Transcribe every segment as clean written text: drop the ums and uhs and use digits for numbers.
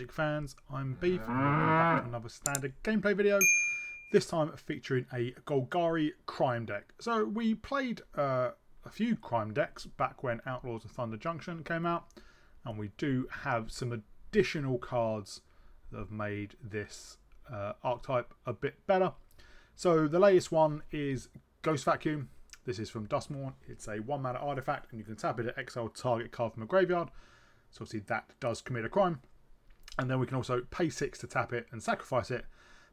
Magic fans, I'm Beef and welcome back to another standard gameplay video, this time featuring a Golgari crime deck. So we played a few crime decks back when Outlaws of Thunder Junction came out, and we do have some additional cards that have made this archetype a bit better. So the latest one is Ghost Vacuum. This is from Duskmourn. It's a 1-mana artifact and you can tap it to exile target card from a graveyard. So obviously that does commit a crime. And then we can also pay 6 to tap it and sacrifice it.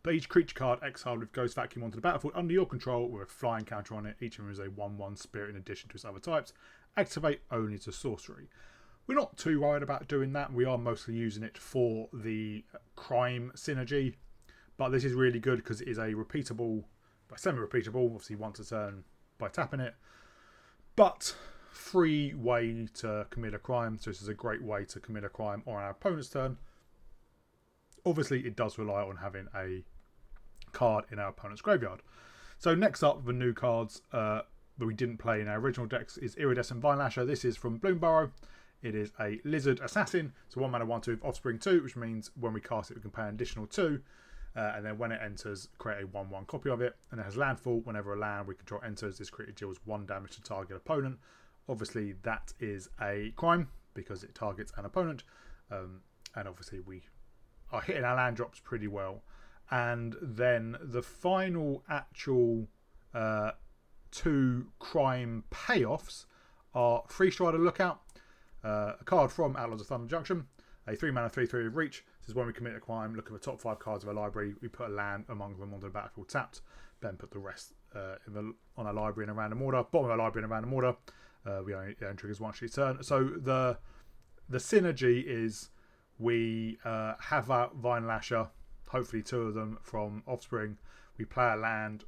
But each creature card exiled with Ghost Vacuum onto the battlefield under your control with a flying counter on it. Each of them is a 1/1 spirit in addition to its other types. Activate only to sorcery. We're not too worried about doing that. We are mostly using it for the crime synergy. But this is really good because it is a repeatable, semi-repeatable, obviously once a turn by tapping it. But free way to commit a crime. So this is a great way to commit a crime on our opponent's turn. Obviously it does rely on having a card in our opponent's graveyard. So next up, the new cards that we didn't play in our original decks is Iridescent Vinelasher. This is from Bloomburrow. It is a Lizard Assassin. So 1 mana 1/2 with Offspring 2, which means when we cast it we can pay an additional 2. And then when it enters, create a 1/1 copy of it. And it has landfall. Whenever a land we control enters, this creature deals 1 damage to target opponent. Obviously that is a crime because it targets an opponent. And obviously we are hitting our land drops pretty well. And then the final actual 2 crime payoffs are Freestrider Lookout, a card from Outlaws of Thunder Junction, a 3 mana 3/3 with reach. This is when we commit a crime, look at the top 5 cards of our library, we put a land among them onto the battlefield tapped, then put the rest on our library in a random order, bottom of our library in a random order. We only triggers once each turn. So the synergy is we have our Vinelasher, hopefully 2 of them from Offspring. We play a land,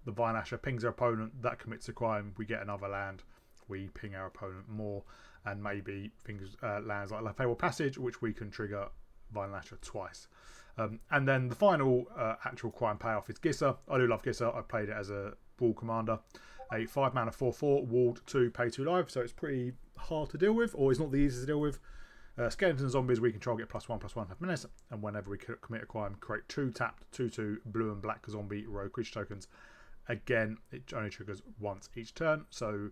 the Vinelasher pings our opponent, that commits a crime, we get another land, we ping our opponent more, and maybe things lands like Fable Passage, which we can trigger Vinelasher twice. And then the final actual crime payoff is Gisser. I do love Gisser. I played it as a Brawl commander. A 5 mana 4/4, walled 2, pay 2 life, so it's pretty hard to deal with, or it's not the easiest to deal with. Skeleton zombies we control get +1/+1 have menace, and whenever we commit a crime, create 2 tapped 2/2 blue and black zombie rogue creature tokens. Again, it only triggers once each turn, so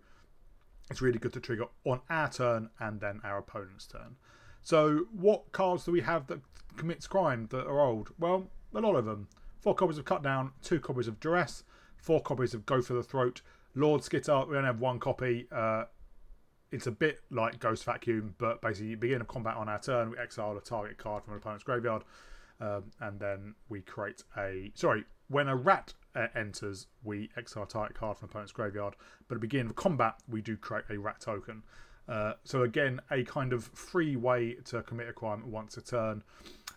it's really good to trigger on our turn and then our opponent's turn. So what cards do we have that commits crime that are old? Well, a lot of them. 4 copies of Cut Down, 2 copies of Duress, 4 copies of Go for the Throat. Lord Skitter, we only have 1 copy. It's a bit like Ghost Vacuum, but basically beginning of combat on our turn, we exile a target card from an opponent's graveyard, and then we create a... Sorry, when a rat enters, we exile a target card from an opponent's graveyard, but at the beginning of combat, we do create a rat token. So again, a kind of free way to commit a crime once a turn.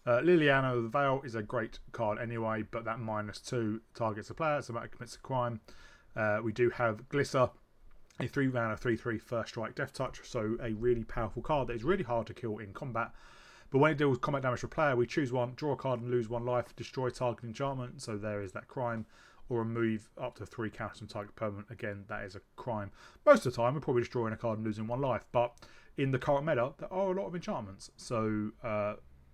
Liliana of the Veil is a great card anyway, but that -2 targets the player, so that commits a crime. We do have Glisser, a 3 mana 3/3 first strike death touch, so a really powerful card that is really hard to kill in combat. But when it deals combat damage to a player, we choose 1, draw a card and lose 1 life, destroy target enchantment, so there is that crime, or remove up to 3 counters from target permanent. Again, that is a crime. Most of the time, we're probably destroying a card and losing 1 life, but in the current meta, there are a lot of enchantments, so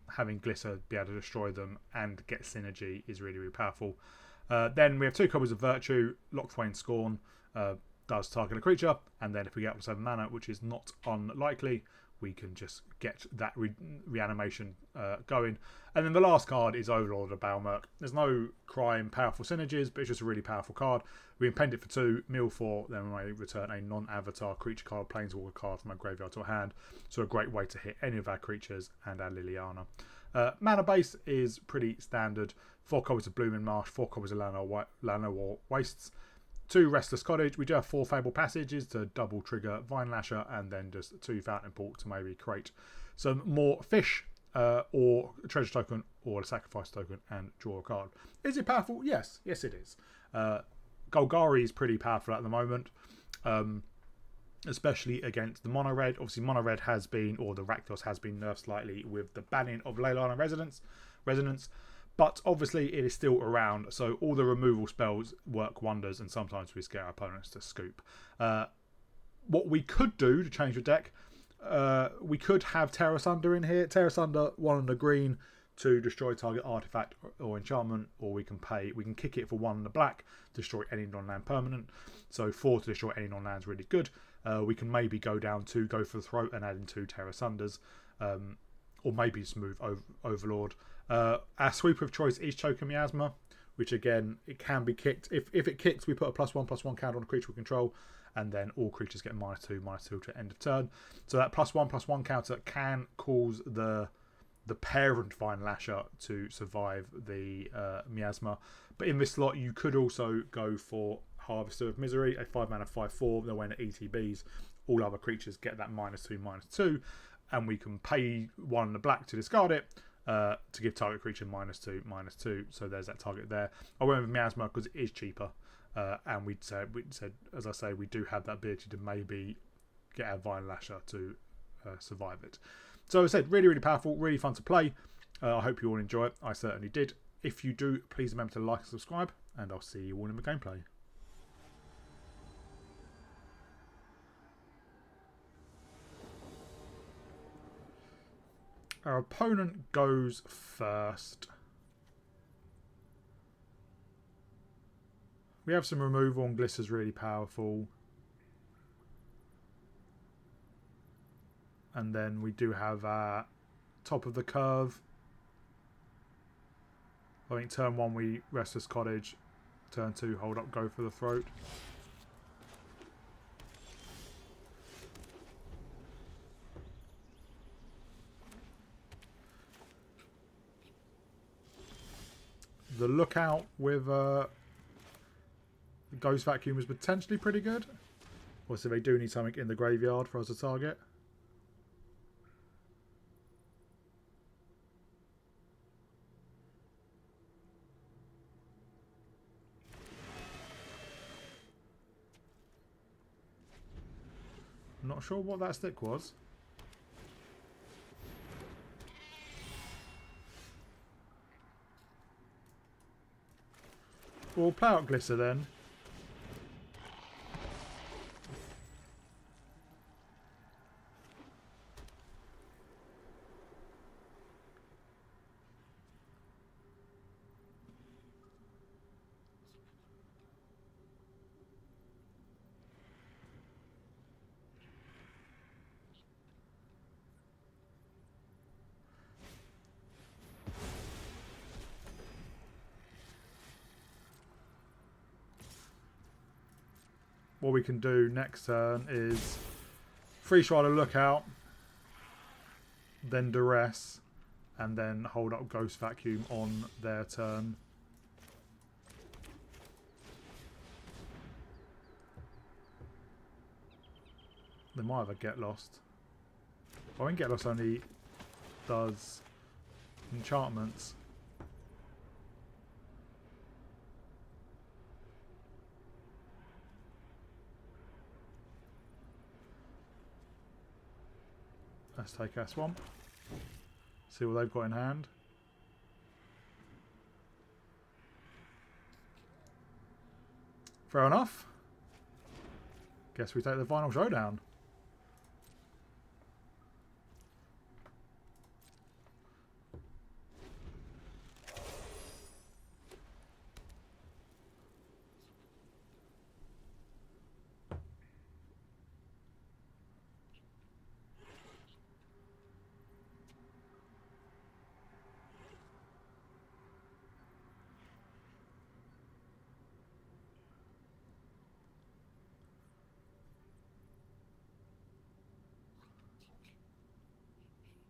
having Glisser be able to destroy them and get synergy is really, really powerful. Then we have 2 copies of Virtue, Lockthwain Scorn, does target a creature, and then if we get up to 7 mana, which is not unlikely, we can just get that reanimation going. And then the last card is Overlord of Balmurk. There's no crime powerful synergies, but it's just a really powerful card. We impend it for 2, mill 4, then we may return a non-avatar creature card, planeswalker card from our graveyard to our hand. So a great way to hit any of our creatures and our Liliana. Mana base is pretty standard. 4 copies of Blooming Marsh, 4 copies of Llanowar Wastes, 2 Restless Cottage. We do have 4 Fable Passages to double trigger Vinelasher, and then just 2 Fountain Port to maybe create some more fish, or a treasure token, or a sacrifice token, and draw a card. Is it powerful? Yes. Yes, it is. Golgari is pretty powerful at the moment, especially against the Mono Red. Obviously, Mono Red has been, or the Rakdos has been nerfed slightly with the banning of Leyline Resonance. But obviously it is still around, so all the removal spells work wonders, and sometimes we scare our opponents to scoop. What we could do to change the deck we could have Terra Sunder in here. Terra Sunder, 1 on the green to destroy target artifact or enchantment, or we can kick it for 1 on the black, destroy any non-land permanent. So 4 to destroy any non-land is really good. We can maybe go down to go for the throat and add in 2 Terra Sunders, or maybe just move Overlord. Our sweeper of choice is Choker Miasma, which again, it can be kicked. If it kicks, we put a +1/+1 counter on a creature we control, and then all creatures get -2/-2 to end of turn. So that +1/+1 counter can cause the parent Vinelasher to survive the Miasma. But in this slot, you could also go for Harvester of Misery, a 5-mana 5/4. They're when it ETBs. All other creatures get that -2/-2, and we can pay 1 in the black to discard it to give target creature -2/-2. So there's that target there. I went with Miasma because it is cheaper, and we said, as I say, we do have that ability to maybe get our Vinelasher to survive it. So as I said, really, really powerful, really fun to play. I hope you all enjoy it. I certainly did. If you do, please remember to like and subscribe, and I'll see you all in the gameplay. Our opponent goes first. We have some removal, and Glister's really powerful. And then we do have our top of the curve. I think turn 1 we Restless Cottage. Turn 2 hold up, go for the throat. The lookout with Ghost Vacuum is potentially pretty good. Also, they do need something in the graveyard for us to target. I'm not sure what that stick was. We'll play out Glister then. What we can do next turn is Freestrider Lookout, then Duress, and then hold up Ghost Vacuum on their turn. They might have a Get Lost. I think Get Lost only does enchantments. Let's take our swamp. See what they've got in hand. Fair enough. Guess we take the final showdown.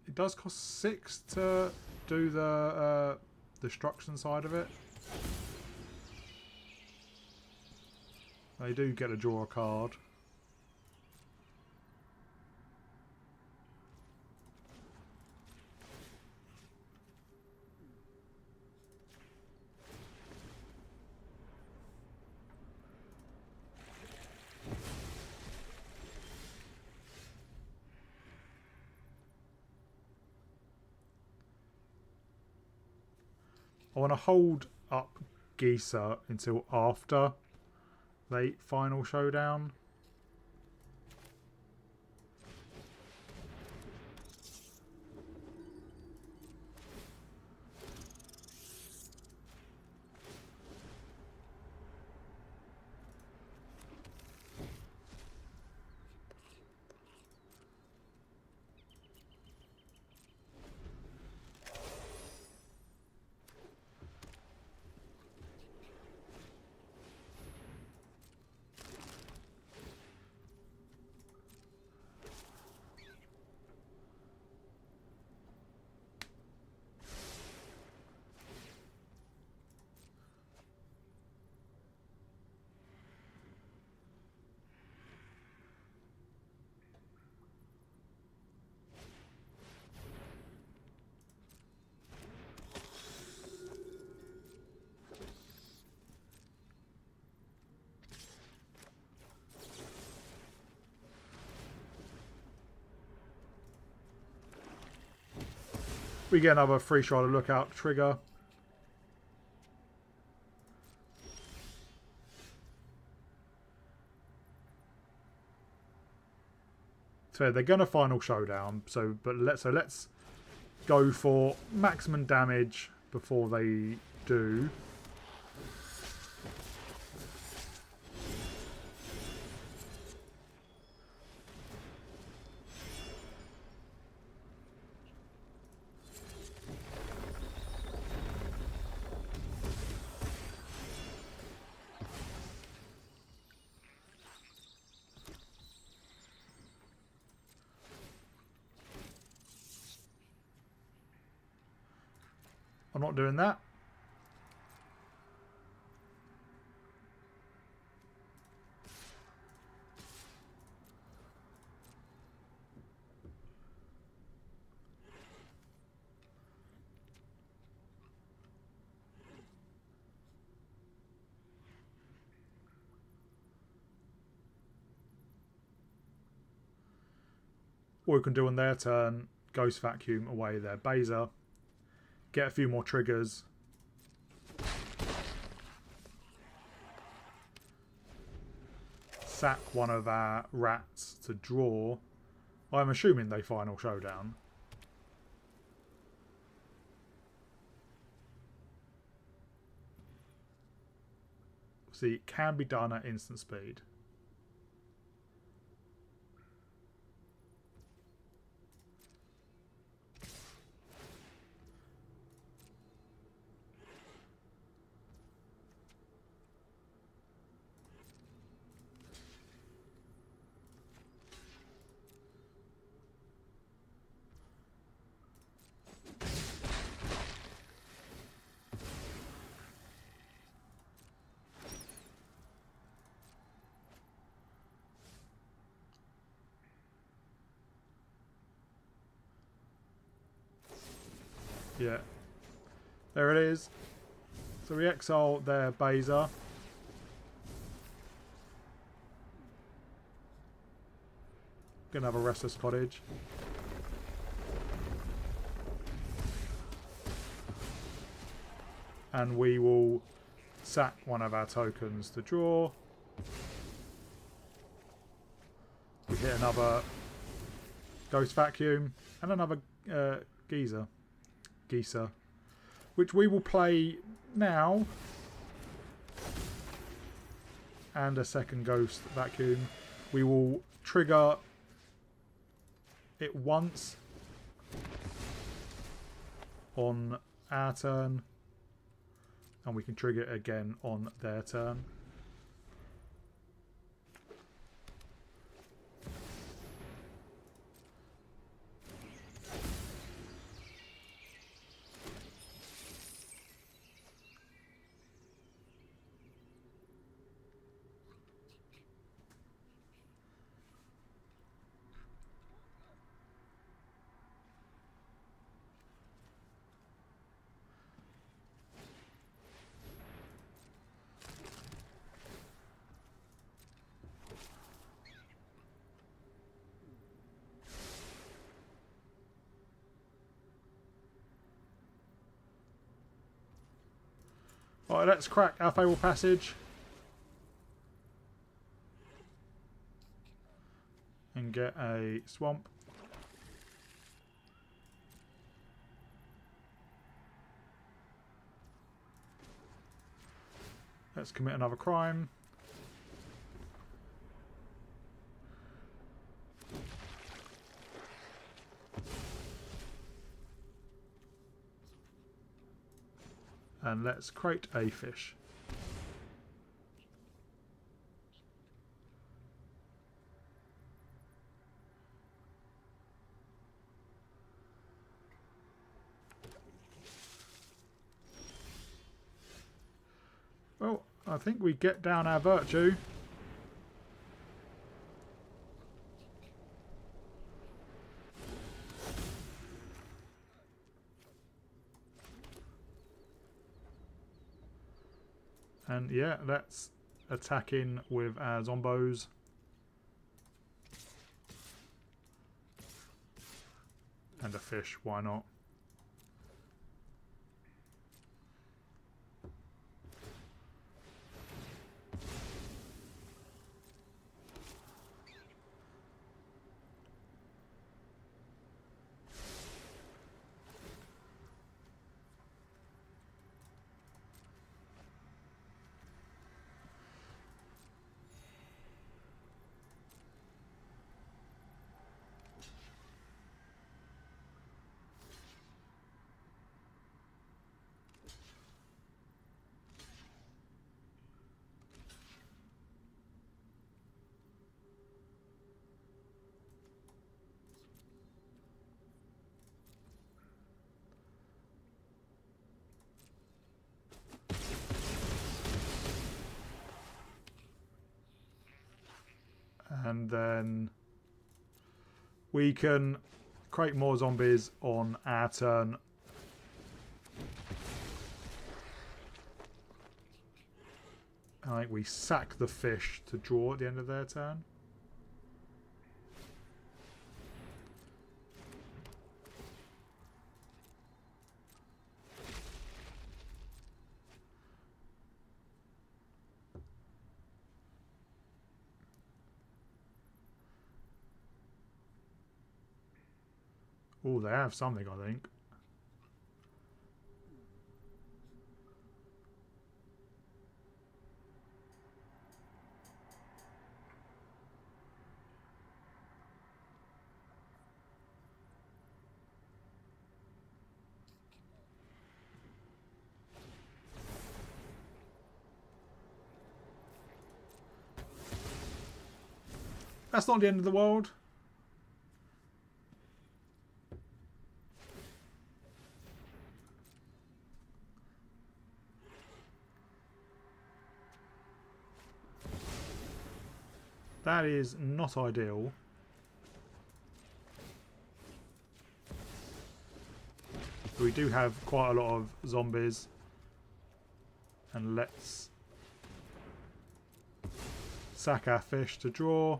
It does cost 6 to do the destruction side of it. They do get to draw a card. I want to hold up Geezer until after the final showdown. We get another Freestrider lookout trigger. So they're going to final showdown. But let's go for maximum damage before they do. I'm not doing that. What we can do on their turn, Ghost Vacuum away their Baser. Get a few more triggers. Sack one of our rats to draw. I'm assuming they final showdown. See, it can be done at instant speed. Yeah, there it is. So we exile their Baser. Gonna have a Restless Cottage. And we will sack one of our tokens to draw. We hit another Ghost Vacuum and another Geezer, which we will play now, and a second Ghost Vacuum. We will trigger it once on our turn, and we can trigger it again on their turn. Alright, let's crack our Fable Passage. And get a Swamp. Let's commit another crime. And let's create a fish. Well, I think we get down our virtue. And yeah, let's attack in with our zombos. And a fish, why not? And then we can create more zombies on our turn. I think we sack the fish to draw at the end of their turn. Oh, they have something, I think. That's not the end of the world. That is not ideal. We do have quite a lot of zombies. And let's sack our fish to draw.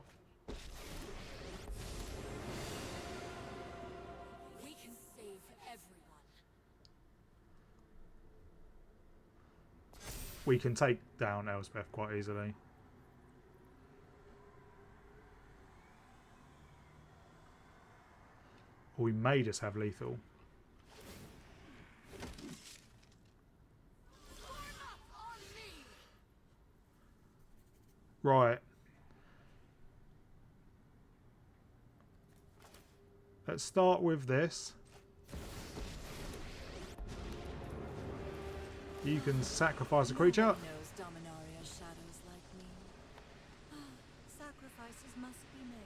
We can save everyone. We can take down Elspeth quite easily. Or we may just have lethal. Right. Let's start with this. You can sacrifice a creature. Knows Dominaria's shadows like me. Sacrifices must be made.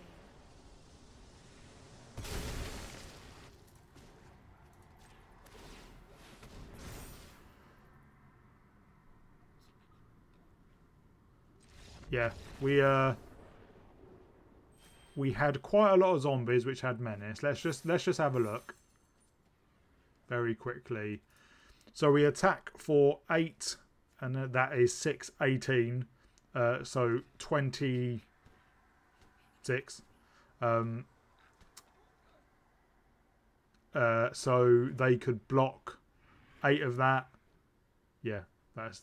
Yeah, we had quite a lot of zombies which had menace. Let's just have a look very quickly. So we attack for 8, and that is 6, 18. So 26. So they could block 8 of that. Yeah, that's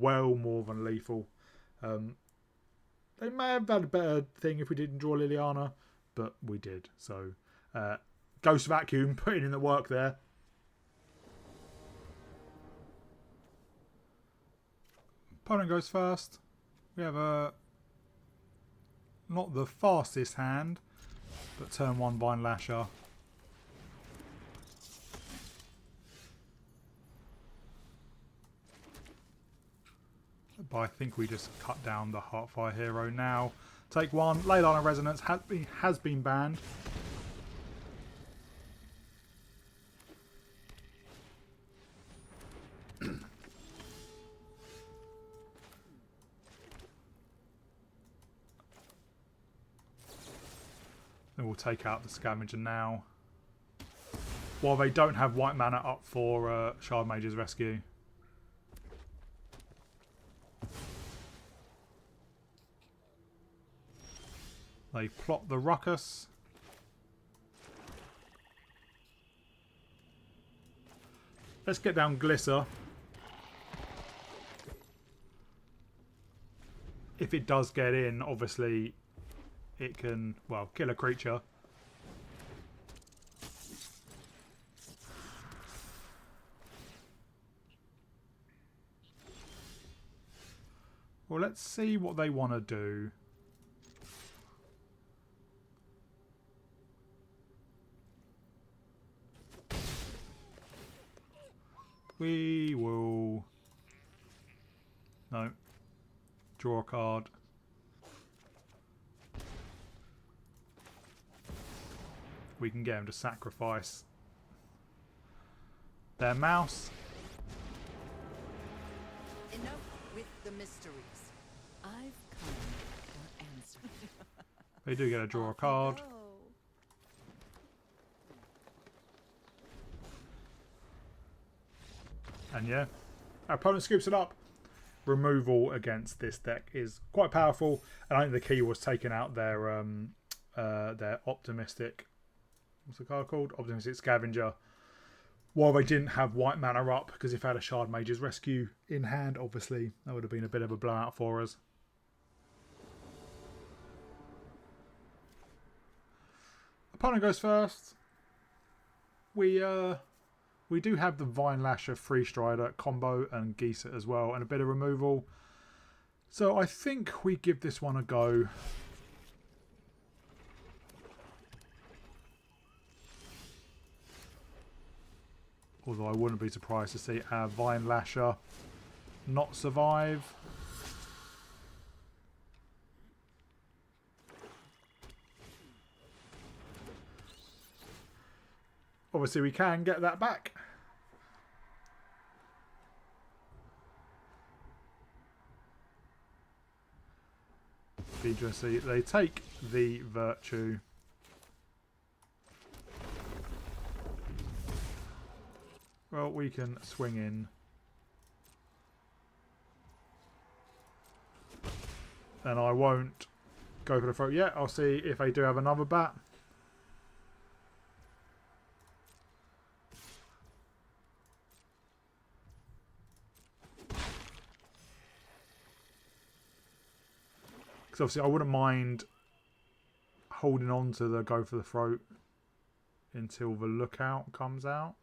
well more than lethal. They may have had a better thing if we didn't draw Liliana, but we did. So, Ghost Vacuum putting in the work there. Opponent goes first. We have a not the fastest hand, but turn 1 Vinelasher. But I think we just cut down the Heartfire hero now. Take 1. Leyline of Resonance has been banned. Then we'll take out the Scavenger now. While they don't have white mana up for Shard Mage's Rescue. They plot the Ruckus. Let's get down Glisser. If it does get in, obviously it can, well, kill a creature. Well, let's see what they want to do. We will... No. Draw a card. We can get him to sacrifice their mouse. Enough with the mysteries. I've come for answers. They do get to draw a card. And yeah, our opponent scoops it up. Removal against this deck is quite powerful, and I think the key was taking out their optimistic, what's the card called? Optimistic Scavenger. While they didn't have white mana up, because if they had a Shard Mage's Rescue in hand, obviously that would have been a bit of a blowout for us. Opponent goes first. We do have the Vinelasher Freestrider combo and Geese as well, and a bit of removal. So I think we give this one a go. Although I wouldn't be surprised to see our Vinelasher not survive. Obviously we can get that back. Be interesting to see. They take the Virtue. Well, we can swing in. And I won't go for the throat yet. I'll see if they do have another bat. Because obviously I wouldn't mind holding on to the go for the throat until the lookout comes out.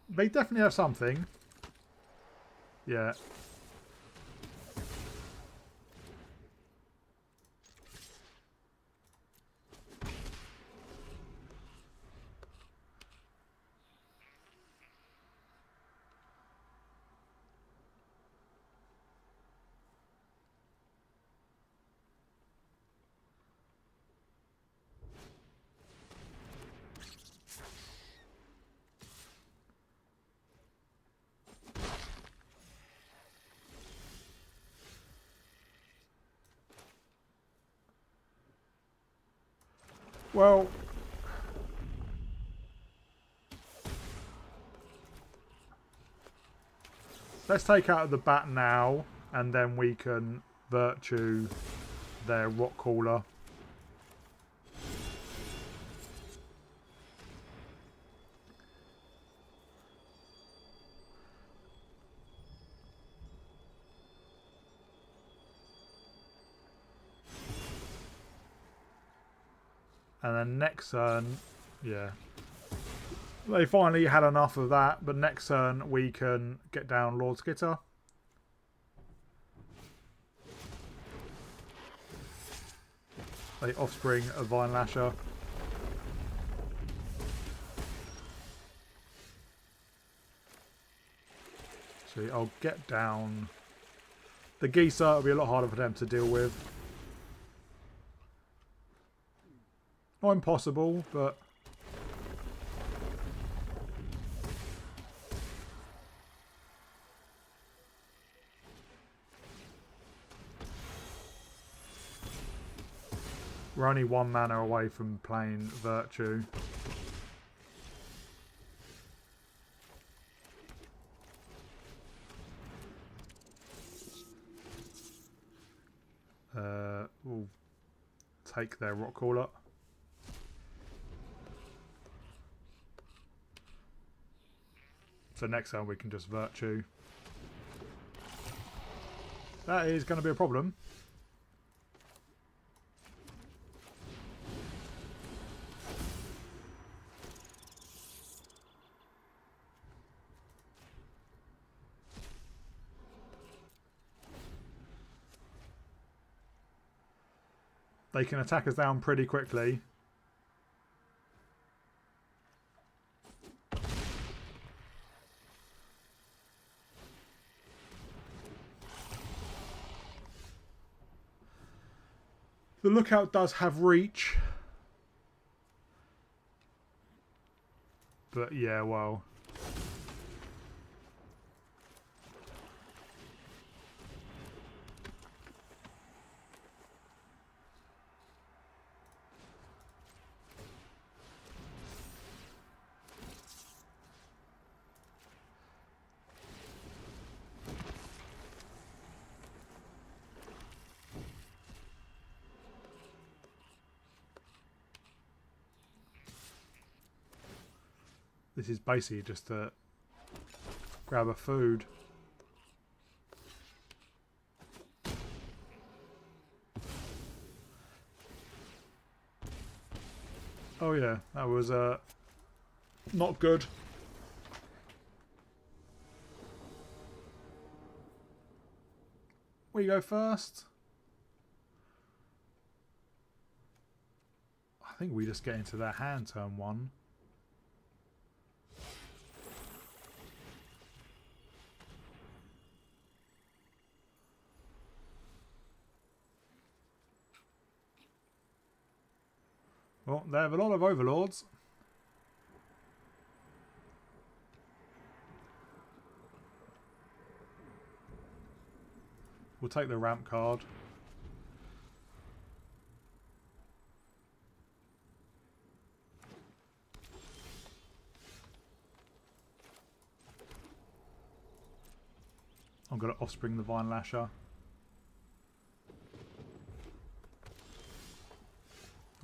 They definitely have something. Yeah. Well, let's take out the bat now, and then we can Virtue their Rock Crawler. And then next turn, yeah, they finally had enough of that. But next turn we can get down Lord Skitter. The offspring of Vinelasher. See, I'll get down the Geezer. It'll be a lot harder for them to deal with. Not impossible, but we're only 1 mana away from playing Virtue. We'll take their Rock Crawler. So next time we can just Virtue. That is going to be a problem. They can attack us down pretty quickly. The Lookout does have reach. But yeah, well. This is basically just to grab a food. Oh yeah, that was not good. We go first. I think we just get into their hand turn one. Well, they have a lot of overlords. We'll take the ramp card. I'm going to offspring the Vinelasher.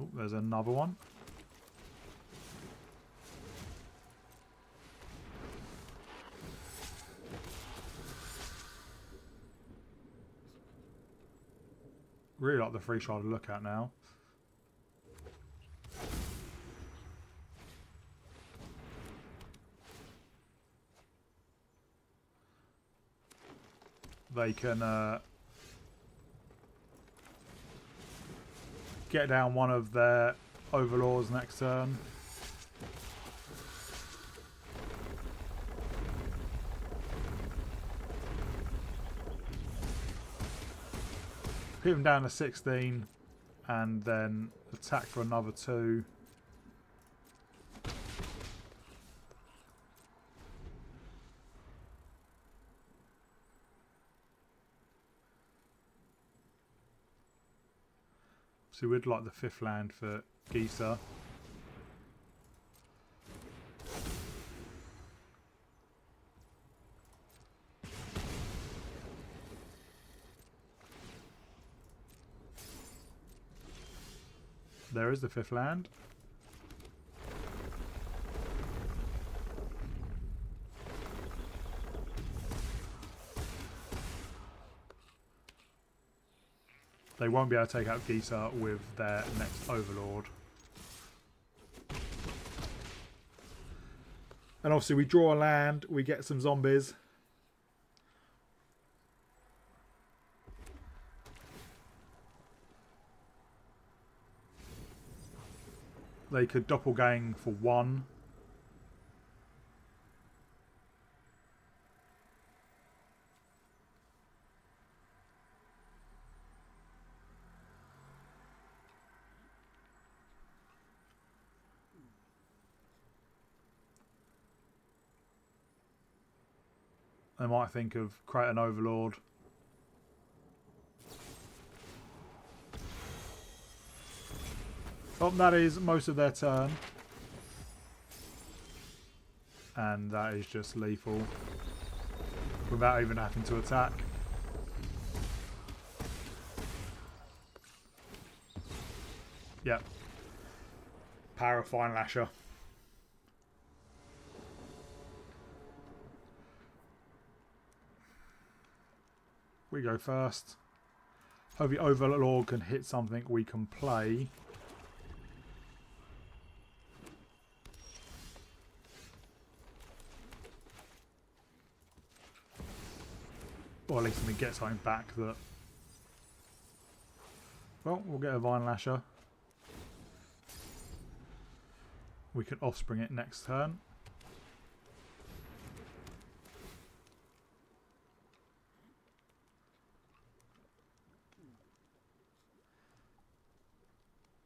Oh, there's another one. Really like the Freestrider Lookout now. They can get down one of their overlords next turn. Put him down to 16 and then attack for another 2. So we'd like the 5th land for Geezer. There is the 5th land. They won't be able to take out Geezer with their next overlord. And obviously we draw a land, we get some zombies. They could doppelgang for 1. They might think of create an overlord. Oh, that is most of their turn. And that is just lethal. Without even having to attack. Yep. Power of Vinelasher. We go first. Hope the overlord can hit something we can play. Or at least we get something back that... Well, we'll get a Vinelasher. We can offspring it next turn.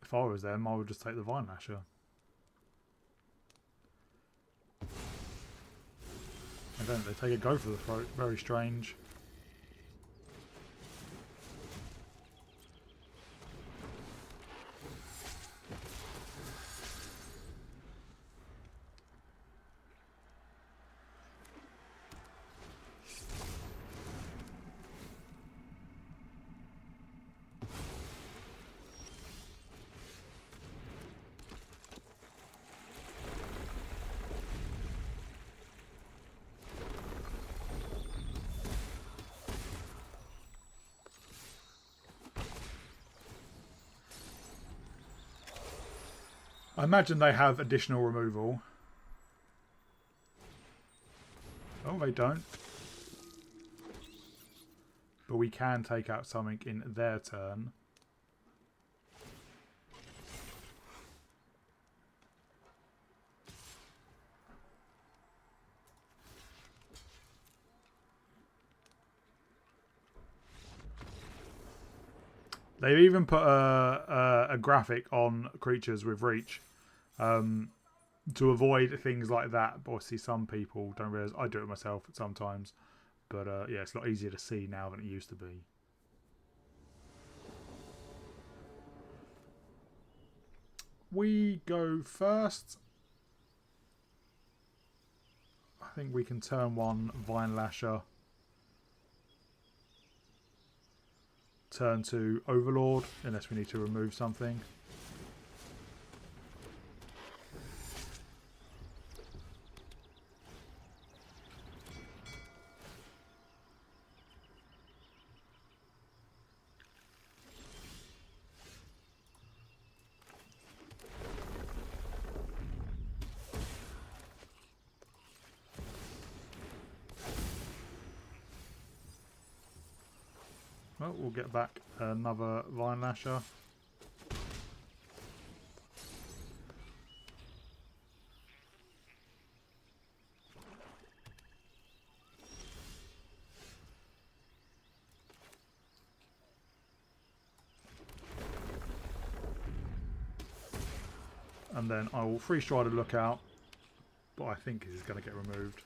If I was them, I would just take the Vinelasher. I don't. They take a go for the throat. Very strange. I imagine they have additional removal. Oh, they don't. But we can take out something in their turn. They've even put a graphic on creatures with reach to avoid things like that. But obviously, some people don't realise. I do it myself sometimes. But yeah, it's a lot easier to see now than it used to be. We go first. I think we can turn one Vinelasher. Turn to Overlord, unless we need to remove something. Well, we'll get back another Vinelasher. And then I will Freestrider Lookout, but I think it's going to get removed.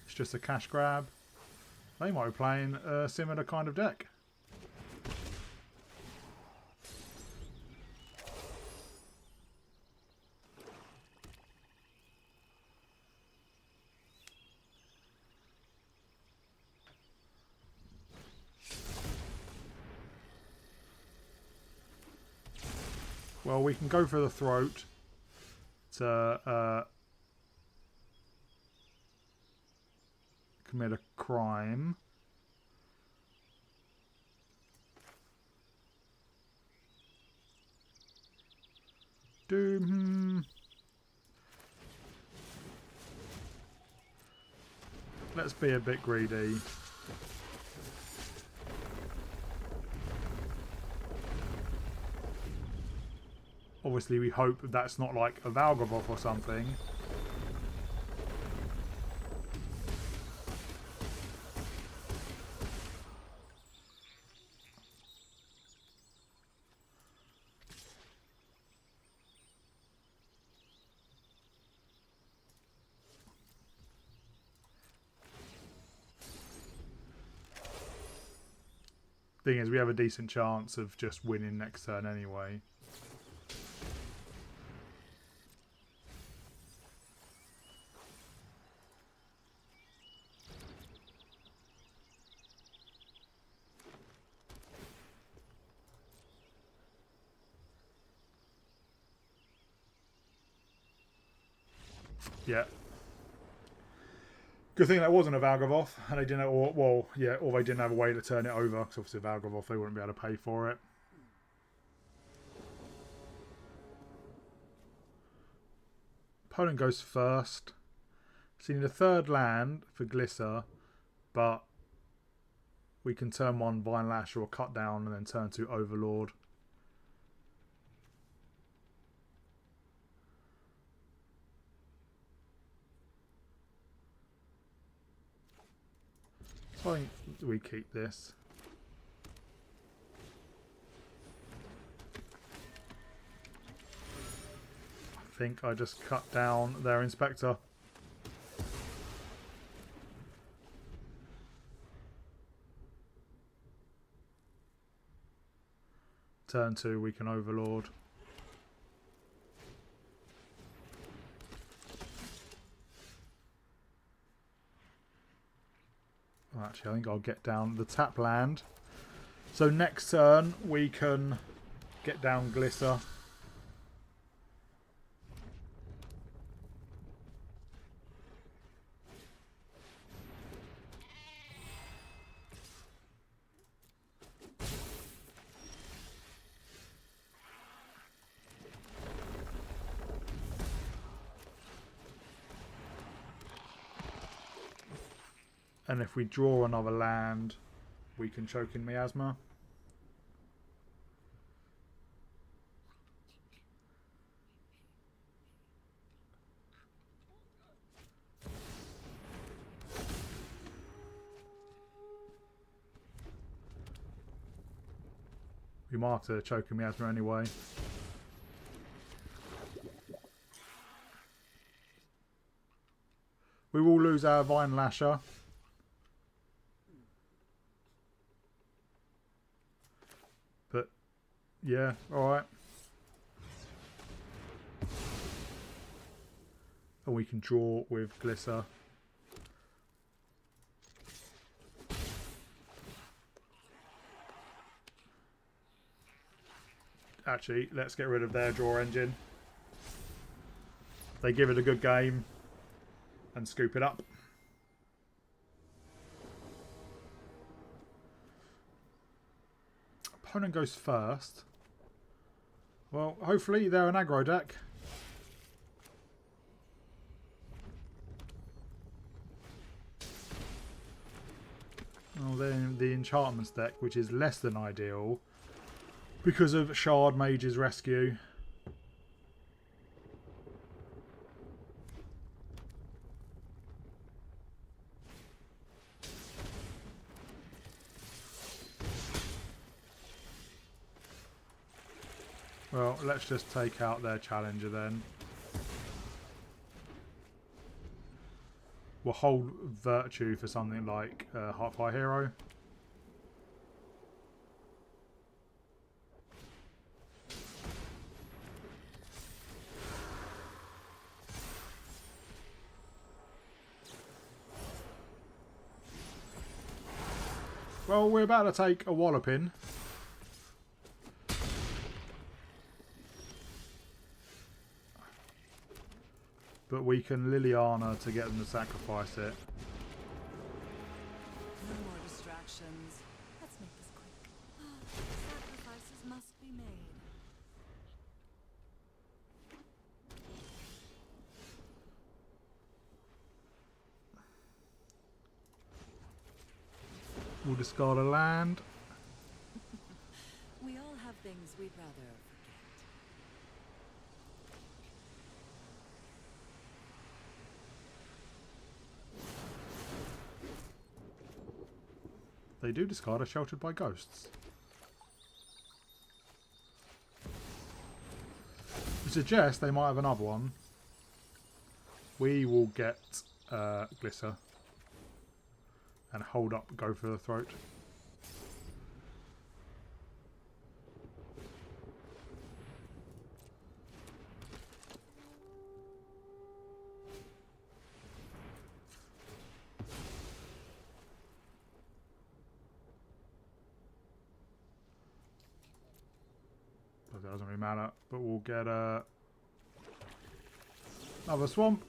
It's just a cash grab. They might be playing a similar kind of deck. Well, we can go for the throat to commit a crime. Let's be a bit greedy. Obviously, we hope that's not like a Valgavoth or something. Thing is, we have a decent chance of just winning next turn anyway. Yeah. Good thing that wasn't a Valgavoth, and they didn't. Or they didn't have a way to turn it over. Because obviously, Valgavoth, they wouldn't be able to pay for it. Opponent goes first. So you need a third land for Glisser, but We can turn one Vinelasher or cut down and then turn to Overlord. So I think we keep this. I think I just cut down their Inspector. Turn 2, we can Overlord. Actually, I think I'll get down the tap land. So next turn, we can get down Glitter. And if we draw another land, we can choke in Miasma. We might have to choke in Miasma anyway. We will lose our Vinelasher. But, yeah, alright. And we can draw with Glitter. Actually, let's get rid of their draw engine. They give it a good game and scoop it up. Opponent goes first. Well, hopefully they're an aggro deck. Oh, they're in the Enchantments deck, which is less than ideal because of Shard Mage's Rescue. Well, let's just take out their challenger then. We'll hold Virtue for something like Heartfire Hero. Well, we're about to take a walloping. But we can Liliana to get them to sacrifice it. No more distractions. Let's make this quick. Sacrifices must be made. We'll discard a land. We all have things we'd rather forget. They do discard a Sheltered by Ghosts. We suggest they might have another one. We will get Glitter. And hold up, go for the throat. That doesn't really matter, but we'll get another Swamp.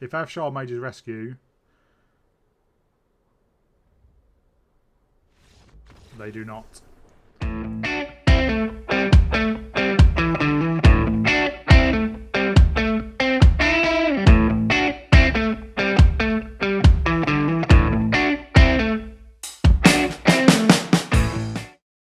If I have Shard Mage's Rescue, they do not.